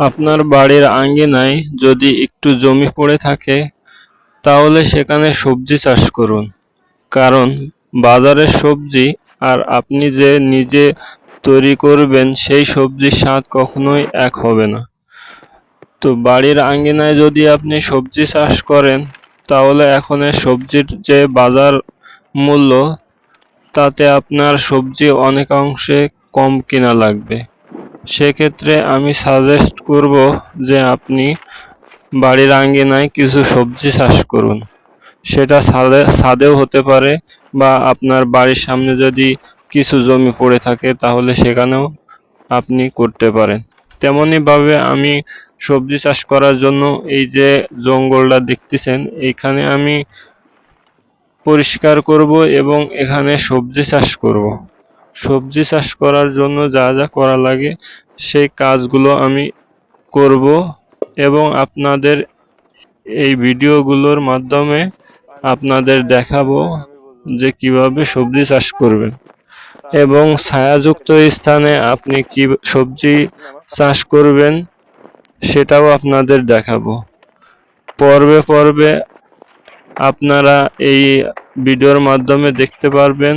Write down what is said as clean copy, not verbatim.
আপনার বাড়ির আঙ্গিনায় যদি একটু জমি পড়ে থাকে তাহলে সেখানে সবজি চাষ করুন। কারণ বাজারের সবজি আর আপনি যে নিজে তৈরি করবেন সেই সবজির স্বাদ কখনোই এক হবে না। তো বাড়ির আঙ্গিনায় যদি আপনি সবজি চাষ করেন তাহলে এখনের সবজির যে বাজার মূল্য তাতে আপনার সবজি অনেকাংশে কম কেনা লাগবে। সেক্ষেত্রে আমি সাজেস্ট করব যে আপনি বাড়ির আঙ্গিনায় কিছু সবজি চাষ করুন। সেটা ছাদেও হতে পারে বা আপনার বাড়ির সামনে যদি কিছু জমি পড়ে থাকে তাহলে সেখানেও আপনি করতে পারেন। তেমনিভাবে আমি সবজি চাষ করার জন্য এই যে জঙ্গলটা দেখতেছেন এইখানে আমি পরিষ্কার করব এবং এখানে সবজি চাষ করব। সবজি চাষ করার জন্য যা যা করা লাগে সেই কাজগুলো আমি করব এবং আপনাদের এই ভিডিওগুলোর মাধ্যমে আপনাদের দেখাবো যে কিভাবে সবজি চাষ করবেন এবং ছায়াযুক্ত স্থানে আপনি কি সবজি চাষ করবেন সেটাও আপনাদের দেখাবো। পর্বে পর্বে আপনারা এই ভিডিওর মাধ্যমে দেখতে পারবেন